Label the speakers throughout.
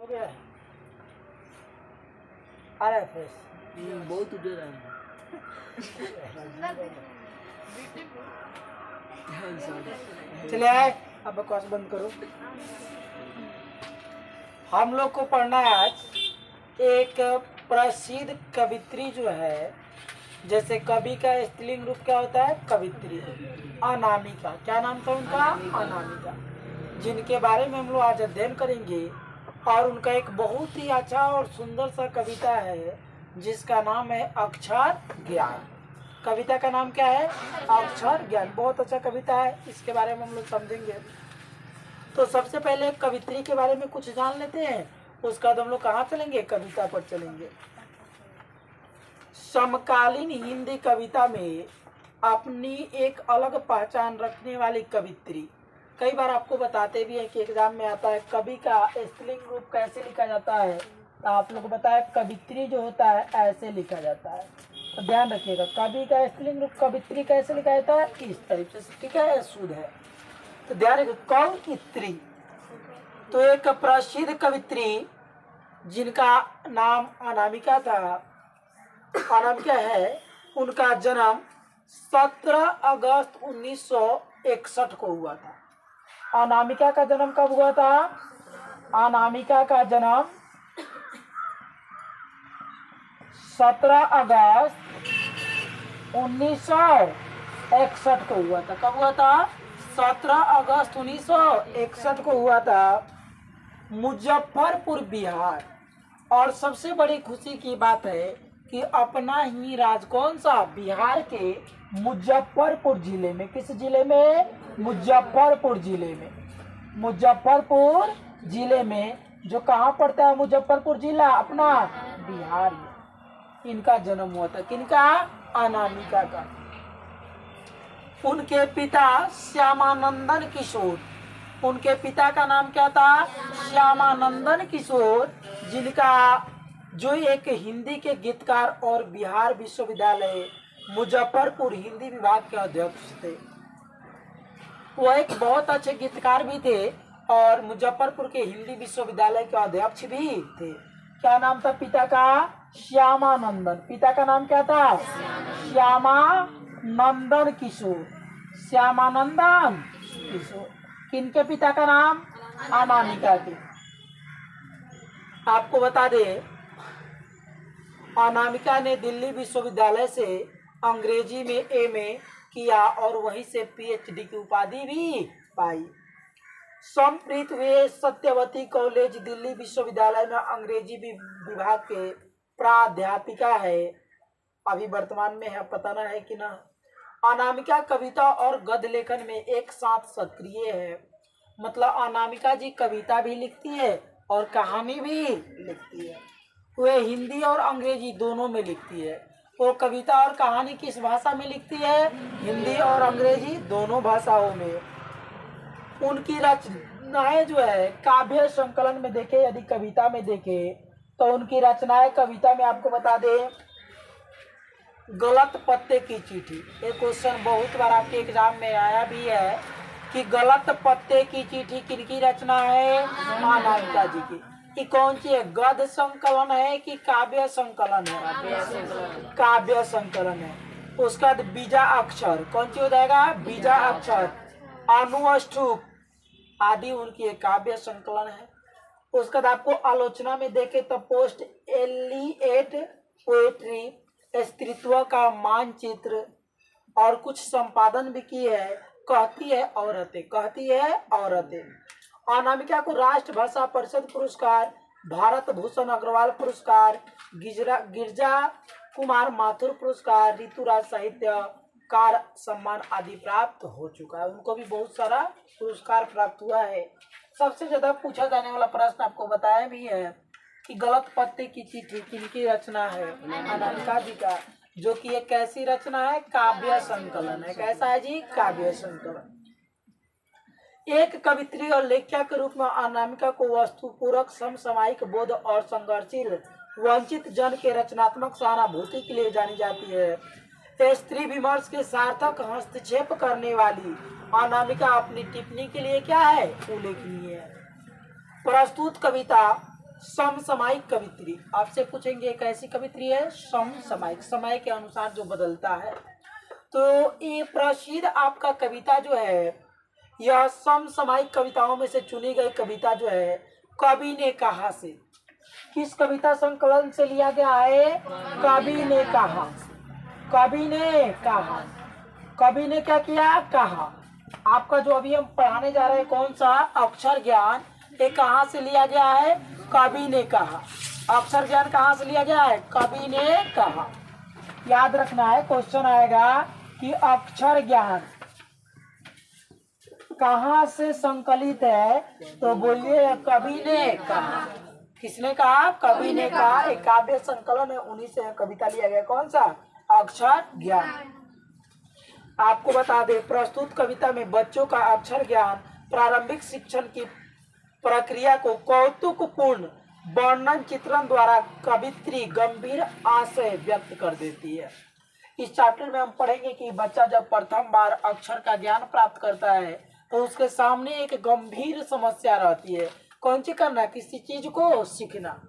Speaker 1: हो गया है। आ रहा है फ्रेश।
Speaker 2: बहुत उधर है।
Speaker 1: चले आए, अब बकवास बंद करो। हम लोग को पढ़ना है आज एक प्रसिद्ध कवित्री जो है, जैसे कवि का स्त्रीलिंग रूप क्या होता है? कवित्री। अनामिका, क्या नाम था उनका? अनामिका, जिनके बारे में हम लोग आज अध्ययन करेंगे। और उनका एक बहुत ही अच्छा और सुंदर सा कविता है जिसका नाम है अक्षर ज्ञान। कविता का नाम क्या है? अक्षर ज्ञान। बहुत अच्छा कविता है, इसके बारे में हम लोग समझेंगे। तो सबसे पहले कवित्री के बारे में कुछ जान लेते हैं, उसका बाद हम लोग कहाँ चलेंगे? कविता पर चलेंगे। समकालीन हिंदी कविता में अपनी एक अलग पहचान रखने वाली कवित्री। कई बार आपको बताते भी हैं कि एग्जाम में आता है कवि का स्त्रीलिंग रूप कैसे लिखा जाता है, तो आप लोग बताए कवित्री जो होता है ऐसे लिखा जाता है। तो ध्यान रखिएगा, कवि का स्त्रीलिंग रूप कवित्री कैसे लिखा जाता है? इस तरीके से, ठीक है, शुद्ध है। तो ध्यान रखिए, कवित्री तो एक प्रसिद्ध कवित्री जिनका नाम अनामिका था, अनामिका है। उनका जन्म 17 अगस्त 1961 को हुआ था। अनामिका का जन्म कब हुआ था? अनामिका का जन्म 17 अगस्त 1961 को हुआ था। कब हुआ था? 17 अगस्त 1961 को हुआ था, मुजफ्फरपुर, बिहार। और सबसे बड़ी खुशी की बात है कि अपना ही राज्य कौन सा? बिहार के मुजफ्फरपुर जिले में। किस जिले में? मुजफ्फरपुर जिले में। मुजफ्फरपुर जिले में, जो कहाँ पड़ता है मुजफ्फरपुर जिला? अपना बिहार में इनका जन्म हुआ था। किनका? अनामिका का। उनके पिता श्यामानंदन किशोर, उनके पिता का नाम क्या था? श्यामानंदन किशोर, जिनका जो एक हिंदी के गीतकार और बिहार विश्वविद्यालय मुजफ्फरपुर हिंदी विभाग के अध्यक्ष थे। वो एक बहुत अच्छे गीतकार भी थे और मुजफ्फरपुर के हिंदी विश्वविद्यालय के अध्यक्ष भी थे। क्या नाम था पिता का? श्यामानंदन। पिता का नाम क्या था? श्यामानंदन किशोर। श्यामानंदन किशोर। किनके पिता का नाम? अनामिका के। आपको बता दें, अनामिका ने दिल्ली विश्वविद्यालय से अंग्रेजी में एमए किया और वहीं से पीएचडी की उपाधि भी पाई। संप्रीत वे सत्यवती कॉलेज दिल्ली विश्वविद्यालय में अंग्रेजी विभाग के प्राध्यापिका है। अभी वर्तमान में है, पता ना है कि ना। अनामिका कविता और गद्य लेखन में एक साथ सक्रिय है। मतलब अनामिका जी कविता भी लिखती है और कहानी भी लिखती है। वे हिंदी और अंग्रेजी दोनों में लिखती है। वो कविता और कहानी किस भाषा में लिखती है? हिंदी और अंग्रेजी दोनों भाषाओं में। उनकी रचनाएं जो है काव्य संकलन में देखे, यदि कविता में देखे तो उनकी रचनाएं कविता में आपको बता दें, गलत पत्ते की चिट्ठी। एक क्वेश्चन बहुत बार आपके एग्जाम में आया भी है कि गलत पत्ते की चिट्ठी किनकी रचना है? अनामिका जी की। कि कौन सी है? गद्य संकलन है कि काव्य संकलन है? काव्य संकलन है। उसका बीजा अक्षर कौन सी हो जाएगा? बीजा अक्षर। अनुष्टुप आदि उनकी एक काव्य संकलन है। उसके बाद आपको आलोचना में देखे तो पोस्ट एलिएट पोएट्री, स्त्रीत्व का मानचित्र और कुछ संपादन भी की है। कहती है औरतें, कहती है औरतें। अनामिका को राष्ट्रभाषा परिषद पुरस्कार, भारत भूषण अग्रवाल पुरस्कार, गिरजा कुमार माथुर पुरस्कार, ऋतुराज साहित्यकार सम्मान आदि प्राप्त हो चुका है। उनको भी बहुत सारा पुरस्कार प्राप्त हुआ है। सबसे ज्यादा पूछा जाने वाला प्रश्न आपको बताया भी है कि गलत पत्ते की चिट्ठी किनकी रचना है? अनामिका जी का, जो कि एक कैसी रचना है? काव्य संकलन है। कैसा है जी? काव्य संकलन। एक कवित्री और लेखिका के रूप में अनामिका को वस्तुपूरक समसामयिक बोध और संघर्षशील वंचित जन के रचनात्मक सहानुभूति के लिए जानी जाती है। स्त्री विमर्श के सार्थक हस्तक्षेप करने वाली अनामिका अपनी टिप्पणी के लिए क्या है? उल्लेखनीय है। प्रस्तुत कविता समसामयिक कवित्री आपसे पूछेंगे, एक ऐसी कवित्री है समसामयिक, समय के अनुसार जो बदलता है। तो ये प्रसिद्ध आपका कविता जो है, यह समसामयिक कविताओं में से चुनी गई कविता जो है कवि ने कहा से, किस कविता संकलन से लिया गया है? कवि ने कहा। कवि ने कहा, कवि ने क्या किया? कहा। आपका जो अभी हम पढ़ाने जा रहे हैं कौन सा? अक्षर ज्ञान, ये कहाँ से लिया गया है? कवि ने कहा। अक्षर ज्ञान कहाँ से लिया गया है? कवि ने कहा। याद रखना है, क्वेश्चन आएगा कि अक्षर ज्ञान कहाँ से संकलित है, तो बोलिए कवि ने कहा। किसने कहा? कवि ने कहा। एक काव्य संकलन है, उन्हीं से कविता लिया गया। कौन सा? अक्षर ज्ञान। आपको बता दें, प्रस्तुत कविता में बच्चों का अक्षर ज्ञान प्रारंभिक शिक्षण की प्रक्रिया को कौतुकपूर्ण वर्णन चित्रण द्वारा कवित्री गंभीर आशय व्यक्त कर देती है। इस चैप्टर में हम पढ़ेंगे कि बच्चा जब प्रथम बार अक्षर का ज्ञान प्राप्त करता है तो उसके सामने एक गंभीर समस्या रहती है। कौन सी करना? किसी चीज को सीखना।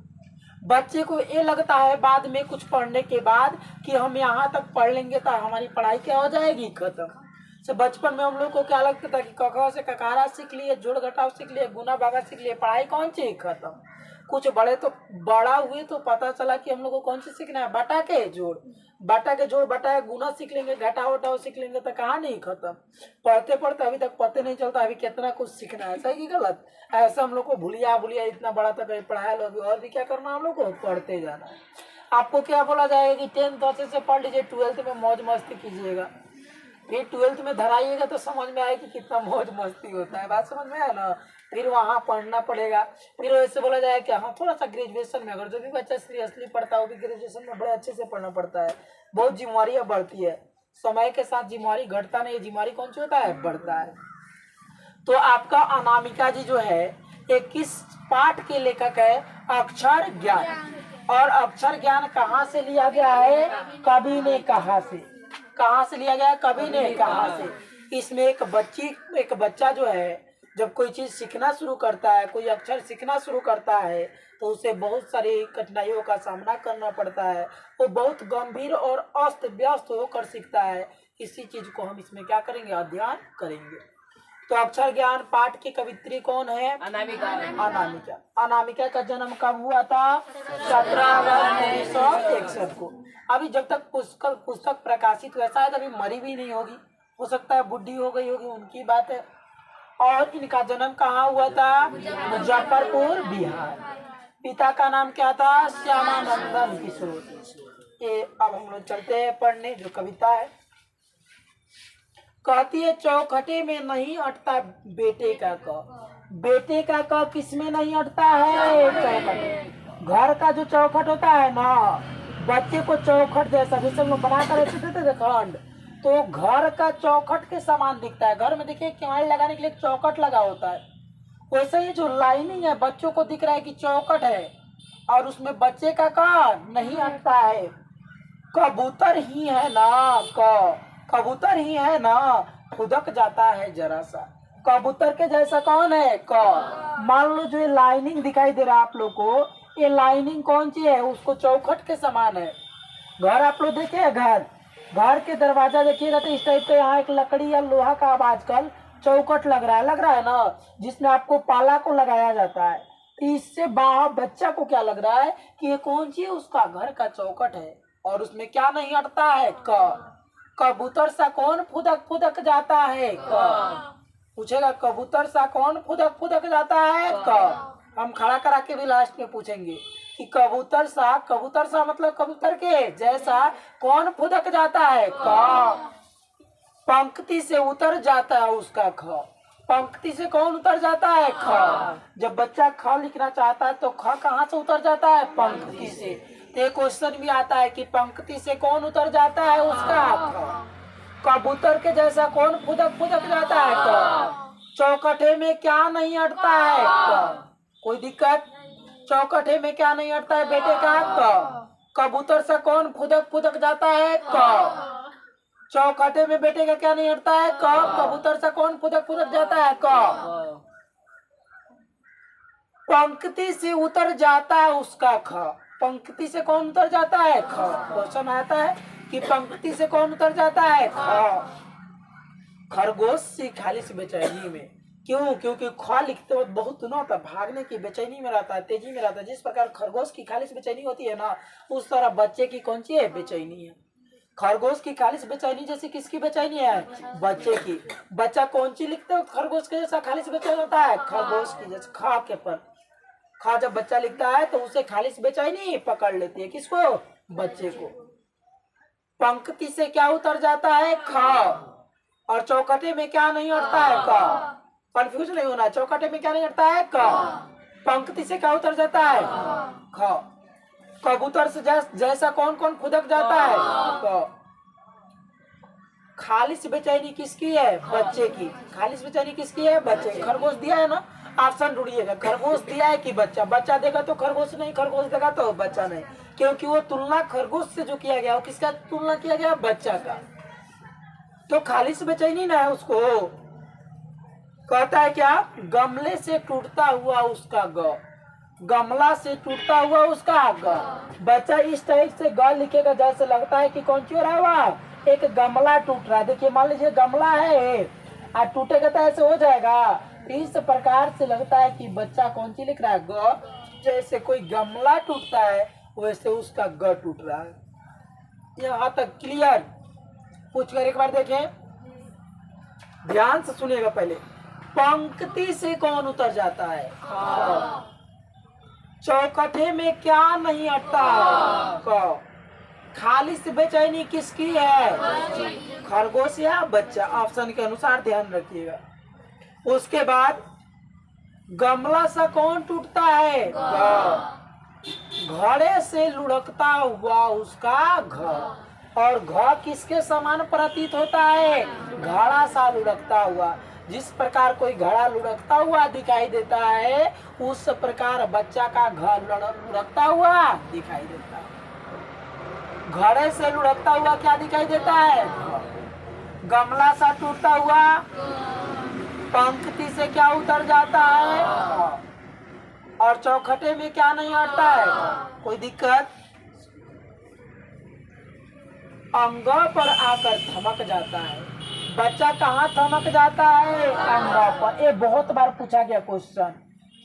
Speaker 1: बच्चे को ये लगता है बाद में कुछ पढ़ने के बाद कि हम यहाँ तक पढ़ लेंगे तो हमारी पढ़ाई क्या हो जाएगी? खत्म। से बचपन में हम लोग को क्या लगता था कि कका से ककारा सीख लिए, जोड़ घटाव सीख लिए, गुना भागा सीख लिए, पढ़ाई कौन सी? खत्म। कुछ बड़े तो बड़ा हुए तो पता चला कि हम लोग को कौन सी सीखना है? बटा के जोड़, बटा के जोड़, बटा के गुना सीख लेंगे, घटाओ वटाओ सीख लेंगे तो कहानी खत्म। पढ़ते पढ़ते अभी तक पता नहीं चलता अभी कितना कुछ सीखना है, सही कि गलत? ऐसा हम लोग को भूलिया भूलिया इतना बड़ा तक पढ़ाया लो, और भी क्या करना हम लोग को? पढ़ते जाना है। आपको क्या बोला जाएगा कि 10th अच्छे से पढ़ लीजिए, 12th में मौज मस्ती कीजिएगा, फिर 12th में धराइएगा तो समझ में आएगी कितना मौज मस्ती होता है। बात समझ में आया ना? फिर वहाँ पढ़ना पड़ेगा। फिर वैसे बोला जाए कि हाँ थोड़ा सा ग्रेजुएशन में, अगर जो भी बच्चा सीरियसली पढ़ता है वो भी ग्रेजुएशन में बड़े अच्छे से पढ़ना पड़ता है। बहुत जिम्मेवारियाँ बढ़ती है, समय के साथ जिम्मेवारी घटता नहीं, जिम्मेवारी कौन सी होता है? बढ़ता है। तो आपका अनामिका जी जो है ये किस पाठ के लेखक है? अक्षर ज्ञान। और अक्षर ज्ञान कहाँ से लिया गया है? कवि ने कहा से। कहाँ से लिया गया? कवि ने कहा से। इसमें एक बच्चा जो है जब कोई चीज सीखना शुरू करता है, कोई अक्षर सीखना शुरू करता है तो उसे बहुत सारी कठिनाइयों का सामना करना पड़ता है। वो बहुत गंभीर और अस्त व्यस्त होकर सीखता है। इसी चीज को हम इसमें क्या करेंगे? अध्ययन करेंगे। तो अक्षर ज्ञान पाठ की कवित्री कौन है? अनामिका। अनामिका। अनामिका का जन्म कब हुआ था? 17 अगस्त 1961 को। अभी जब तक पुस्तक प्रकाशित हुआ शायद अभी मरी भी नहीं होगी, हो सकता है बुढ़ी हो गई होगी, उनकी बात है। और इनका जन्म कहाँ हुआ था? मुजफ्फरपुर, बिहार। पिता का नाम क्या था? श्यामानंदन किशोर। ये अब हम लोग चलते हैं पढ़ने जो कविता है। कहती है चौखटे में नहीं अटता बेटे का क। बेटे का क किस में नहीं अटता है? चौखट। घर का जो चौखट होता है ना, बच्चे को चौखट जैसा जैसे हम लोग बनाकर रखते थे खंड, तो घर का चौखट के समान दिखता है। घर में देखिए किवाड़ लगाने के लिए चौखट लगा होता है, वैसे ही जो लाइनिंग है बच्चों को दिख रहा है कि चौखट है और उसमें बच्चे का नहीं अटता है। कबूतर ही है ना, कबूतर ही है ना, खुदक जाता है जरा सा। कबूतर के जैसा कौन है? मान लो जो ये लाइनिंग दिखाई दे रहा है आप लोग को, ये लाइनिंग कौन सी है? उसको चौखट के समान है। घर आप लोग देखिए, घर के दरवाजा देखिएगा तो इस टाइप का यहाँ एक लकड़ी या लोहा का अब आजकल चौखट लग रहा है ना, जिसमें आपको पाला को लगाया जाता है। तो इससे बच्चा को क्या लग रहा है कि ये कौन सी है? उसका घर का चौखट है और उसमें क्या नहीं अटता है? कबूतर सा कौन फुदक फुदक जाता है? पूछेगा कबूतर सा कौन फुदक फुदक जाता है? हम खड़ा करा के भी लास्ट में पूछेंगे कि कबूतर सा मतलब कबूतर के जैसा कौन फुदक जाता है? पंक्ति से उतर जाता है उसका ख। पंक्ति से कौन उतर जाता है? ख। जब बच्चा ख लिखना चाहता है तो ख कहाँ से उतर जाता है? पंक्ति से। तो क्वेश्चन भी आता है कि पंक्ति से कौन उतर जाता है? उसका ख। कबूतर के जैसा कौन फुदक फुदक जाता है? क। चौखटे में क्या नहीं अटता है? क। कोई दिक्कत? चौखटे में क्या नहीं अटता है बेटे का? क। कबूतर से कौन फुदक फुदक जाता है? क। चौखटे में बेटे का क्या नहीं अटता है? क। कबूतर से कौन फुदक फुदक जाता है? क। पंक्ति से उतर जाता है उसका ख। पंक्ति से कौन उतर जाता है? ख। क्वेश्चन आता है कि पंक्ति से कौन उतर जाता है? ख। खरगोश से खालिश बेचैनी में। क्यों? क्योंकि ख लिखते वक्त बहुत ना होता, भागने की बेचैनी में रहता है, तेजी में रहता है। जिस प्रकार खरगोश की खालिश बेचैनी होती है ना, उस तरह बच्चे की कौन सी है? बेचैनी है। खरगोश की खालिश बेचैनी जैसे किसकी बेचैनी है? बच्चे की। बच्चा कौन सी लिखते हो खरगोश के जैसा खालिश बेचैनी होता है? खरगोश की जैसे खा के पर। खा जब बच्चा लिखता है तो उसे खालिश बेचैनी पकड़ लेती है। किसको? बच्चे को। पंक्ति से क्या उतर जाता है? ख। और चौकटे में क्या नहीं उठता है? क। कंफ्यूज नहीं होना, चौकटे में क्या नहीं उठता है? क। पंक्ति से क्या उतर जाता है? ख। कबूतर से जैसा कौन कौन फुदक जाता है? क। खालिश बेचैनी किसकी है? बच्चे की। खालिश बेचैनी किसकी है? बच्चे की। खरगोश दिया है ना, ऑप्शन ढूंढिएगा। खरगोश दिया है कि बच्चा? बच्चा देगा तो खरगोश नहीं, खरगोश देगा तो बच्चा नहीं, क्योंकि वो तुलना खरगोश से जो किया गया वो किसका तुलना किया गया? बच्चा का। तो खालिश बेचैनी ना है उसको। कहता है क्या? गमले से टूटता हुआ उसका ग। गमला से टूटता हुआ उसका ग। बच्चा इस टाइप से ग लिखेगा जैसे लगता है कि कौन सी हो रहा है? वह एक गमला टूट रहा है। देखिए मान लीजिए गमला है और टूटेगा तो ऐसे हो जाएगा। इस प्रकार से लगता है कि बच्चा कौन सी लिख रहा है? ग। जैसे कोई गमला टूटता है वैसे उसका ग टूट रहा है। यहाँ तक क्लियर? पूछ कर एक बार देखें, ध्यान से सुनिएगा। पहले पंक्ति से कौन उतर जाता है? चौकठे में क्या नहीं अटता है? क। खालिश बेचैनी किसकी है? खरगोश या बच्चा? ऑप्शन के अनुसार ध्यान रखिएगा। उसके बाद गमला सा कौन टूटता है? घड़े से लुढ़कता हुआ उसका घ। और घ किसके समान प्रतीत होता है? घड़ा सा लुढ़कता हुआ। जिस प्रकार कोई घड़ा लुढ़कता हुआ दिखाई देता है उस प्रकार बच्चा का घर लुढ़कता हुआ दिखाई देता है। घड़े से लुढ़कता हुआ क्या दिखाई देता है? गमला सा टूटता हुआ। पंक्ति से क्या उतर जाता है? और चौखटे में क्या नहीं अटता है? कोई दिक्कत? अंग पर आकर थमक जाता है। बच्चा कहाँ थमक जाता है? अंग पर। ये बहुत बार पूछा गया क्वेश्चन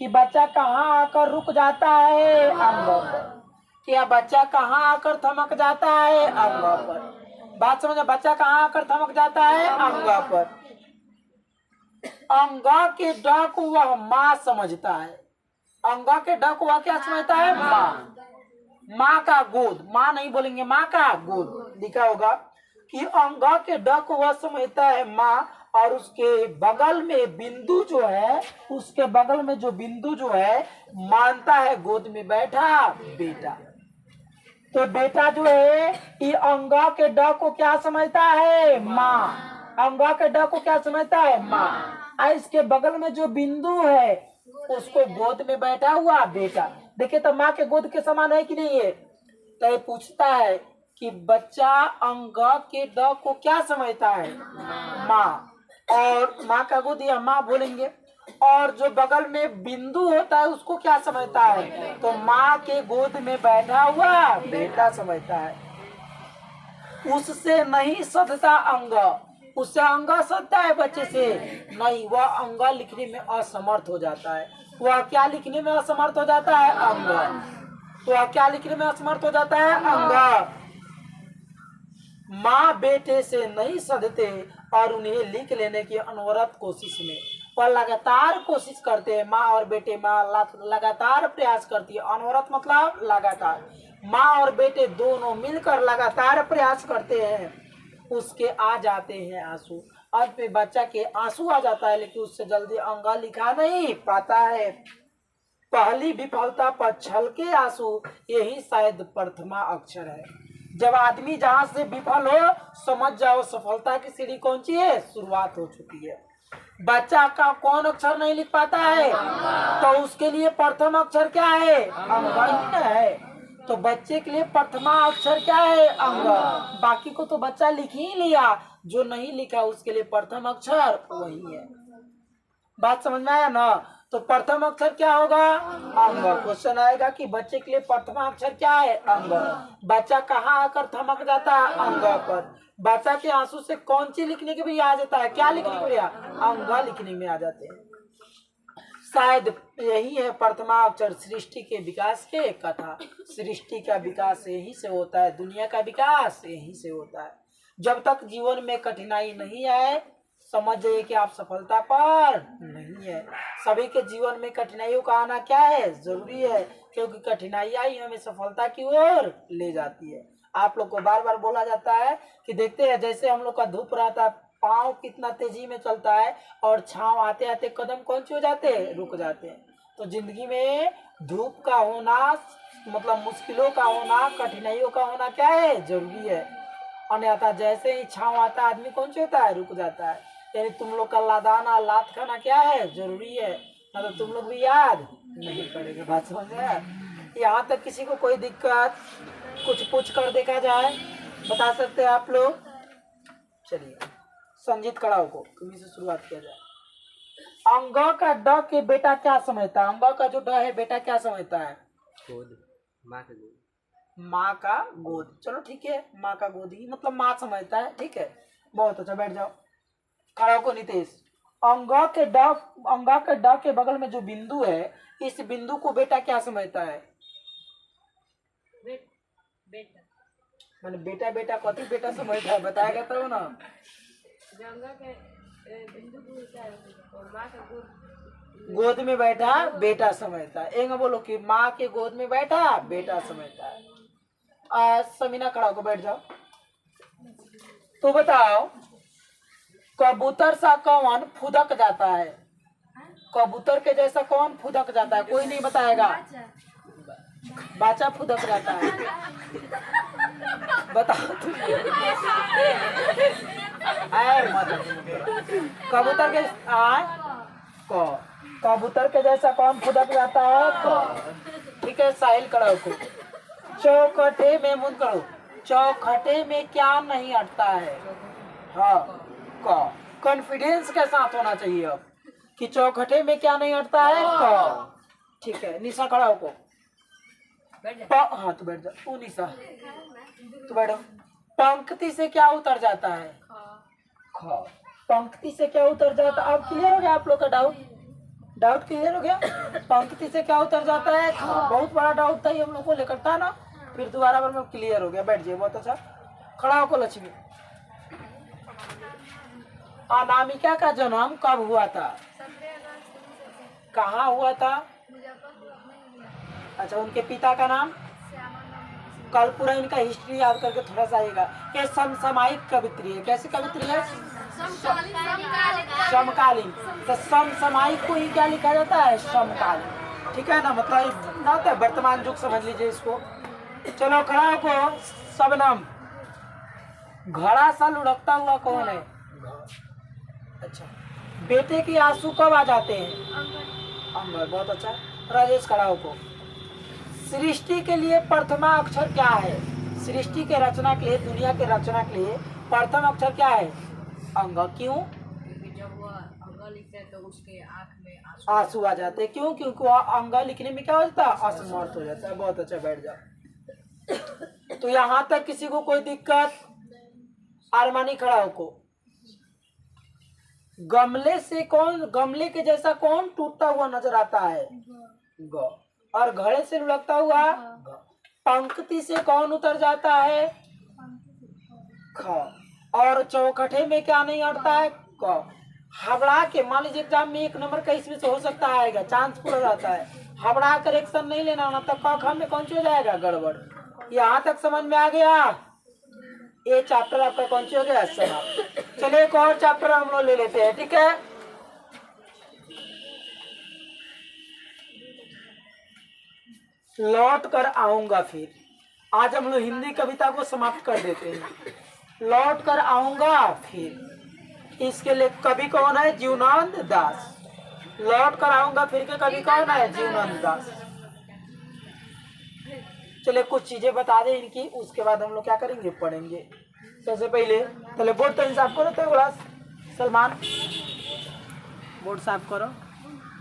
Speaker 1: कि बच्चा कहाँ आकर रुक जाता है? अंग पर। क्या बच्चा कहाँ आकर थमक जाता है? अंग पर। बात समझे? बच्चा कहाँ आकर थमक जाता है? अंग पर। अंगा के ड को वह माँ समझता है। अंगा के ड को वह क्या समझता है? माँ। माँ का गोद, माँ नहीं बोलेंगे, माँ का गोद लिखा होगा कि अंगा के ड को वह समझता है माँ। और उसके बगल में बिंदु जो है, उसके बगल में जो बिंदु जो है मानता है गोद में बैठा बेटा। तो बेटा जो है ये अंगा के ड को क्या समझता है? माँ। अंगा के ड को क्या समझता है? माँ। और इसके बगल में जो बिंदु है उसको गोद में बैठा हुआ बेटा। देखिए तो माँ के गोद के समान है कि नहीं है? तो ये पूछता है कि बच्चा अंगा के ड को क्या समझता है? माँ। और माँ का गोद या माँ बोलेंगे। और जो बगल में बिंदु होता है उसको क्या समझता है? तो माँ के गोद में बैठा हुआ बेटा समझता है। उससे नहीं सधता अंग। उससे अंग सधता है बच्चे से? नहीं, वह अंग लिखने में असमर्थ हो जाता है। वह क्या लिखने में असमर्थ हो जाता है? अंग। वह क्या लिखने में असमर्थ हो जाता है? अंग। माँ बेटे से नहीं सधते और उन्हें लिख लेने की अनवरत कोशिश में, वह लगातार कोशिश करते हैं। माँ और बेटे, माँ लगातार प्रयास करती है। अनवरत मतलब लगातार। माँ और बेटे दोनों मिलकर लगातार प्रयास करते हैं। उसके आ जाते हैं आंसू। अंत में बच्चा के आंसू आ जाता है, लेकिन उससे जल्दी अंगा लिखा नहीं पाता है। पहली विफलता पर छलके आंसू, यही शायद प्रथमा अक्षर है। जब आदमी जहां से विफल हो समझ जाओ सफलता की सीढ़ी कौन सी है? शुरुआत हो चुकी है। बच्चा का कौन अक्षर नहीं लिख पाता है? तो उसके लिए प्रथम अक्षर क्या है? अंग ही है। तो बच्चे के लिए प्रथमा अक्षर क्या है? अंग। बाकी को तो बच्चा लिख ही लिया, जो नहीं लिखा उसके लिए प्रथम अक्षर वही है। बात समझ में आया ना? तो प्रथम अक्षर क्या होगा? अंग। क्वेश्चन आएगा कि बच्चे के लिए प्रथम अक्षर क्या है? अंग। बच्चा कहाँ आकर थमक जाता है? अंग पर। बच्चा के आंसू से कौन सी लिखने के भी आ जाता है? क्या लिखने के भैया? अंग लिखने में आ जाते हैं। शायद यही है प्रथमाक्षर सृष्टि के विकास के कथा। सृष्टि का विकास यही से होता है, दुनिया का विकास यही से होता है। जब तक जीवन में कठिनाई नहीं आए समझ जाइए कि आप सफलता पर नहीं है। सभी के जीवन में कठिनाइयों का आना क्या है? जरूरी है, क्योंकि कठिनाइयां ही हमें सफलता की ओर ले जाती है। आप लोग को बार बार बोला जाता है कि देखते हैं जैसे हम लोग का धूप रहता है, पाँव कितना तेजी में चलता है और छांव आते आते कदम कौन से हो जाते हैं? रुक जाते हैं। तो जिंदगी में धूप का होना मतलब मुश्किलों का होना, कठिनाइयों का होना क्या है? जरूरी है। अन्यथा जैसे ही छांव आता है आदमी कौन से होता है? रुक जाता है। यानी तुम लोग का लादाना लात खाना क्या है? जरूरी है, मतलब तुम लोग भी याद नहीं करेंगे। बात समझ में? यहाँ तक किसी को कोई दिक्कत कुछ पूछ कर देखा जाए, बता सकते हैं आप लोग? चलिए संजीत कड़ाव को तुम्ही से शुरुआत किया जाए। अंग का ड के बेटा क्या समझता है? अंग का जो ड है बेटा क्या समझता है?
Speaker 2: गोद, माँ का गोद।
Speaker 1: माँ का गोद। चलो ठीक है, माँ का गोद ही मतलब माँ समझता है। ठीक है, बहुत अच्छा। बैठ जाओ। खड़ा को नितेश। अंग के ड के बगल में जो बिंदु है, इस बिंदु को बेटा क्या समझता है?
Speaker 3: बेटा
Speaker 1: मैंने बेटा बेटा कथी बेटा समझता है? बताएगा तो ना।
Speaker 3: गंगा के बिंदु को होता है और माँ का
Speaker 1: गोद में बैठा बेटा समझता है। एक बोलो कि माँ के गोद में बैठा बेटा समझता है। समीना खड़ा होकर बैठ जाओ। तो बताओ कबूतर सा कौन फुदक जाता है? कबूतर के जैसा कौन फुदक जाता है? कोई नहीं बताएगा। बाचा फुदक जाता है। बताओ तुम। कबूतर के कबूतर के जैसा कौन फुदक जाता है? ठीक है, साहिल कड़ाव को। चौखटे में मुंह करो। चौखटे में क्या नहीं अटता है? हाँ, कॉन्फिडेंस के साथ होना चाहिए अब कि चौखटे में क्या नहीं अटता है? ठीक है, निशा खड़ाव को। हाँ तो बैठ जाओ। निशा तो बैठो। पंक्ति से क्या उतर जाता है? ख। पंक्ति से क्या उतर जाता है? अब क्लियर हो गया आप लोग का डाउट? डाउट क्लियर हो गया? पंक्ति से क्या उतर जाता है? ख। बहुत बड़ा डाउट था ये हम लोग को लेकर था ना, फिर दोबारा बार में क्लियर हो गया। बैठ जाइए, बहुत अच्छा। खड़ा होकर लक्ष्मी। अनामिका का जन्म कब हुआ था? कहाँ हुआ था? अच्छा, उनके पिता का नाम? कल पूरा इनका हिस्ट्री याद करके थोड़ा सा आएगा। ये समसामयिक कवित्री है। कैसी कवित्री है? समकालीन। तो समसामयिक को ही क्या लिखा जाता है? समकालीन। ठीक है ना, मतलब ना तो वर्तमान युग समझ लीजिए इसको। चलो खड़ा को सबनम। घड़ा सा लुढ़कता हुआ कौन है? अच्छा, बेटे के आंसू कब आ जाते हैं? अंबर। बहुत अच्छा। राजेश खड़ाओ को। सृष्टि के लिए प्रथमा अक्षर क्या है? सृष्टि के रचना के लिए, दुनिया के रचना के लिए प्रथम अक्षर क्या है? अंग। क्यों?
Speaker 3: जब वो अंग लिखते हैं तो उसके आँख में
Speaker 1: आंसू आ जाते हैं। क्यों? क्योंकि वह अंग लिखने में क्या हो जाता है? असमर्थ हो जाता है। बहुत अच्छा, बैठ जाओ। तो यहाँ तक किसी को कोई दिक्कत? आरमानी खड़ाओ को। गमले के जैसा कौन टूटता हुआ नजर आता है? ग। और घड़े से लुढ़कता हुआ? ग। पंक्ति से कौन उतर जाता है? ख। और चौखटे में क्या नहीं अटता है? क। हबड़ा के मान लीजिए एग्जाम में 1 नंबर का इसमें से हो सकता है आएगा, चांस पूरा रहता है। हबड़ा कर एक्शन नहीं लेना ना, तो क ख में कौन सी हो जाएगा? गड़बड़। यहाँ तक समझ में आ गया? ये चैप्टर आपका कौन सी हो गया? समाप्त। चलिए एक और चैप्टर हम लोग ले लेते हैं। ठीक है, लौट कर आऊंगा फिर। आज हम लोग हिंदी कविता को समाप्त कर देते हैं। लौट कर आऊंगा फिर, इसके लिए कवि कौन है? जीवनानंद दास। लौट कर आऊंगा फिर के कवि कौन है? जीवनानंद दास। चलिए कुछ चीजें बता दें इनकी, उसके बाद हम लोग क्या करेंगे? पढ़ेंगे। सबसे पहले बोर्ड तो साफ करो तो सलमान, बोर्ड साफ करो।